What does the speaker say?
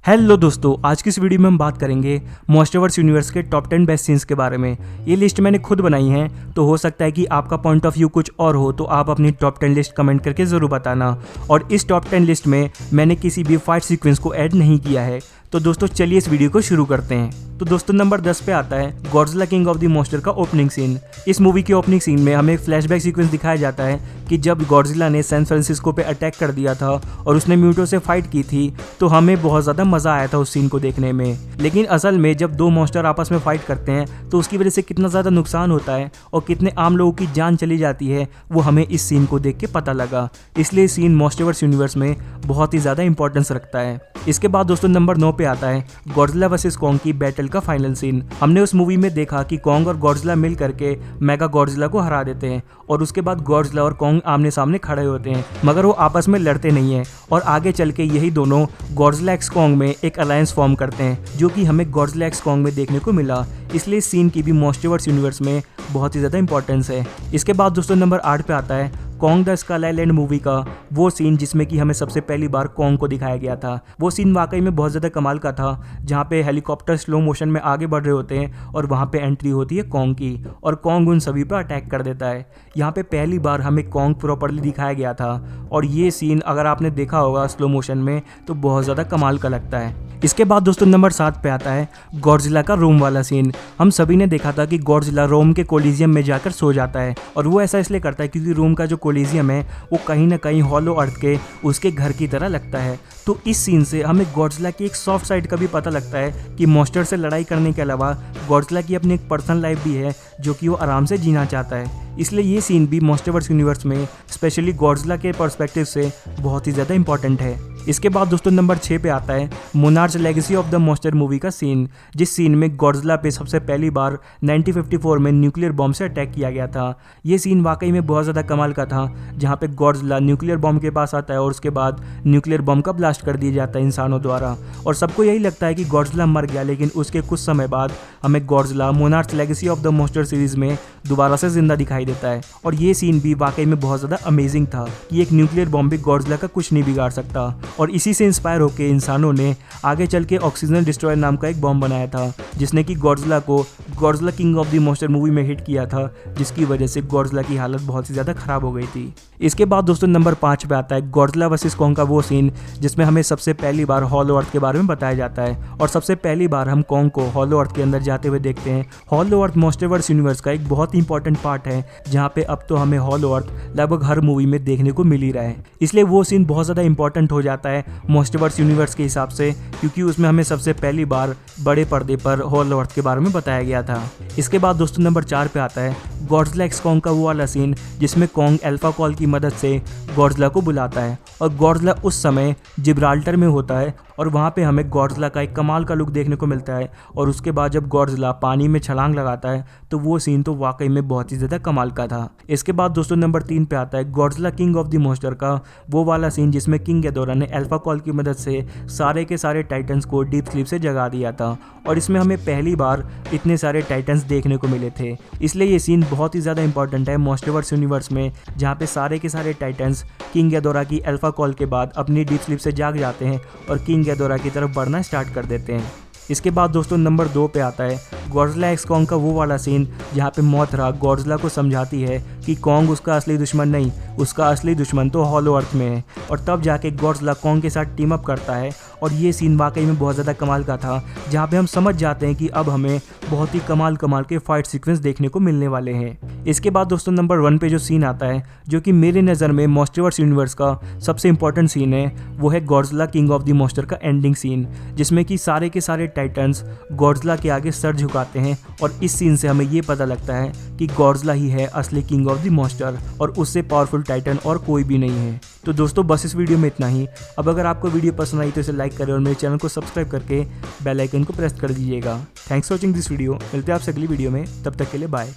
Hello दोस्तों, आज की इस वीडियो में हम बात करेंगे मॉन्स्टरवर्स यूनिवर्स के टॉप 10 बेस्ट सीन्स के बारे में। ये लिस्ट मैंने खुद बनाई है, तो हो सकता है कि आपका पॉइंट ऑफ व्यू कुछ और हो, तो आप अपनी टॉप 10 लिस्ट कमेंट करके ज़रूर बताना। और इस टॉप 10 लिस्ट में मैंने किसी भी फाइट सीक्वेंस को ऐड नहीं किया है। तो दोस्तों चलिए इस वीडियो को शुरू करते हैं। तो दोस्तों नंबर 10 पे आता है Godzilla king of the monster का ओपनिंग सीन। इस मूवी के ओपनिंग सीन में हमें एक फ्लैशबैक सीक्वेंस दिखाया जाता है कि जब गॉडजिला ने सैन फ्रांसिस्को पे अटैक कर दिया था और उसने म्यूटो से फाइट की थी, तो हमें बहुत ज़्यादा मज़ा आया था उस सीन को देखने में। लेकिन असल में जब दो मॉन्स्टर आपस में फाइट करते हैं तो उसकी वजह से कितना ज़्यादा नुकसान होता है और कितने आम लोगों की जान चली जाती है, वो हमें इस सीन को देख के पता लगा। इसलिए सीन मॉन्स्टरवर्स यूनिवर्स में बहुत ही ज़्यादा इंपॉर्टेंस रखता है। इसके बाद दोस्तों नंबर 9 पे आता है गॉडजिला वर्सेस कॉन्ग की बैटल का फाइनल सीन। हमने उस मूवी में देखा कि कॉन्ग और गॉडजिला मिल करके मेगा गॉडजिला को हरा देते हैं और उसके बाद गॉडजिला और कॉन्ग आमने सामने खड़े होते हैं, मगर वो आपस में लड़ते नहीं हैं और आगे चल के यही दोनों गॉडजिला एक्स कॉन्ग में एक अलायंस फॉर्म करते हैं, जो कि हमें गॉडजिला एक्स कॉन्ग में देखने को मिला। इसलिए सीन की भी मॉन्स्टरवर्स यूनिवर्स में बहुत ही ज़्यादा इंपॉर्टेंस है। इसके बाद दोस्तों नंबर 8 पे आता है Kong the Skull Island movie का वो सीन जिसमें कि हमें सबसे पहली बार कॉन्ग को दिखाया गया था। वो सीन वाकई में बहुत ज़्यादा कमाल का था, जहाँ पे हेलीकॉप्टर स्लो मोशन में आगे बढ़ रहे होते हैं और वहाँ पे एंट्री होती है कॉन्ग की और कॉन्ग उन सभी पर अटैक कर देता है। यहाँ पे पहली बार हमें कॉन्ग प्रॉपरली दिखाया गया था और ये सीन अगर आपने देखा होगा स्लो मोशन में तो बहुत ज़्यादा कमाल का लगता है। इसके बाद दोस्तों नंबर 7 पे आता है गॉडजिला का रोम वाला सीन। हम सभी ने देखा था कि गॉडजिला रोम के कोलिजियम में जाकर सो जाता है और वो ऐसा इसलिए करता है क्योंकि रोम का जो कोलिजियम है वो कहीं ना कहीं हॉलो अर्थ के उसके घर की तरह लगता है। तो इस सीन से हमें गॉडजिला की एक सॉफ्ट साइड का भी पता लगता है कि मॉन्स्टर से लड़ाई करने के अलावा गॉडजिला की अपनी एक पर्सनल लाइफ भी है जो कि वो आराम से जीना चाहता है। इसलिए ये सीन भी मॉन्स्टरवर्स यूनिवर्स में स्पेशली गॉडजिला के पर्सपेक्टिव से बहुत ही ज़्यादा इंपॉर्टेंट है। इसके बाद दोस्तों नंबर 6 पे आता है monarch legacy of the monster movie का सीन, जिस सीन में गॉडजिला पे सबसे पहली बार 1954 में न्यूक्लियर बॉम्ब से अटैक किया गया था। ये सीन वाकई में बहुत ज़्यादा कमाल का था, जहाँ पे गॉडजिला न्यूक्लियर बॉम्ब के पास आता है और उसके बाद न्यूक्लियर बॉम्ब का ब्लास्ट कर दिया जाता है इंसानों द्वारा और सबको यही लगता है कि गॉडजिला मर गया, लेकिन उसके कुछ समय बाद हमें Godzilla monarch legacy of the monster series में दोबारा से जिंदा दिखाई देता है। और ये सीन भी वाकई में बहुत ज़्यादा अमेजिंग था कि एक न्यूक्लियर बॉम्ब भी गॉडजिला का कुछ नहीं बिगाड़ सकता और इसी से इंस्पायर होकर इंसानों ने आगे चल के ऑक्सीजन डिस्ट्रॉयर नाम का एक बॉम्ब बनाया था, जिसने कि गॉडजिला को Godzilla king of the monster movie में हिट किया था, जिसकी वजह से गॉडजिला की हालत बहुत ही ज़्यादा खराब हो गई थी। इसके बाद दोस्तों नंबर 5 पे आता है गॉडजिला वर्सेस कॉन्ग का वो सीन जिसमें हमें सबसे पहली बार हॉलो अर्थ के बारे में बताया जाता है और सबसे पहली बार हम कॉन्ग को हॉलो अर्थ के अंदर जाते हुए देखते हैं। हॉलो अर्थ मॉन्स्टरवर्स यूनिवर्स का एक बहुत ही इंपॉर्टेंट पार्ट है, जहाँ पे अब तो हमें हॉलो अर्थ लगभग हर मूवी में देखने को मिल ही रहा है। इसलिए वो सीन बहुत ज़्यादा इंपॉर्टेंट हो जाता है मॉन्स्टरवर्स यूनिवर्स के हिसाब से, क्योंकि उसमें हमें सबसे पहली बार बड़े पर्दे पर हॉलो अर्थ के बारे में बताया गया था। इसके बाद दोस्तों नंबर 4 पे आता है गॉडजिला एक्स कॉन्ग का वो वाला सीन जिसमें कॉन्ग अल्फा कॉल की मदद से गॉडजिला को बुलाता है और गॉडजिला उस समय जिब्राल्टर में होता है और वहाँ पे हमें गॉडजिला का एक कमाल का लुक देखने को मिलता है। और उसके बाद जब गॉडजिला पानी में छलांग लगाता है तो वो सीन तो वाकई में बहुत ही ज़्यादा कमाल का था। इसके बाद दोस्तों नंबर 3 पे आता है Godzilla king of the monster का वो वाला सीन जिसमें किंग गेडोरा ने अल्फा कॉल की मदद से सारे के सारे टाइटन्स को डीप स्लीप से जगा दिया था और इसमें हमें पहली बार इतने सारे टाइटन्स देखने को मिले थे। इसलिए ये सीन बहुत ही ज़्यादा इंपॉर्टेंट है मॉन्स्टरवर्स यूनिवर्स में, जहाँ पे सारे के सारे टाइटन्स किंग गेडोरा की अल्फा कॉल के बाद अपनी डीप स्लीप से जाग जाते हैं और किंग गेडोरा की तरफ बढ़ना स्टार्ट कर देते हैं। इसके बाद दोस्तों नंबर 2 पे आता है गॉडजिला एक्स कॉन्ग का वो वाला सीन जहाँ पे मोथरा गॉडजिला को समझाती है कि कॉन्ग उसका असली दुश्मन नहीं, उसका असली दुश्मन तो हॉलो अर्थ में है, और तब जाके गॉडजिला कॉन्ग के साथ टीम अप करता है और ये सीन वाकई में बहुत ज़्यादा कमाल का था, जहाँ पे हम समझ जाते हैं कि अब हमें बहुत ही कमाल के फाइट सीक्वेंस देखने को मिलने वाले हैं। इसके बाद दोस्तों नंबर 1 पे जो सीन आता है जो कि मेरी नज़र में मॉन्स्टरवर्स यूनिवर्स का सबसे इंपॉर्टेंट सीन है, वो है Godzilla king of the monster का एंडिंग सीन, जिसमें कि सारे के सारे टाइटन्स गॉडजिला के आगे सर झुकाते हैं और इस सीन से हमें ये पता लगता है कि गॉडजिला ही है असली किंग ऑफ द मॉन्स्टर और उससे पावरफुल टाइटन और कोई भी नहीं है। तो दोस्तों बस इस वीडियो में इतना ही। अब अगर आपको वीडियो पसंद आई तो इसे लाइक करें और मेरे चैनल को सब्सक्राइब करके बेल आइकन को प्रेस कर दीजिएगा। Thanks for watching this video. मिलते हैं आपसे अगली वीडियो में, तब तक के लिए बाय।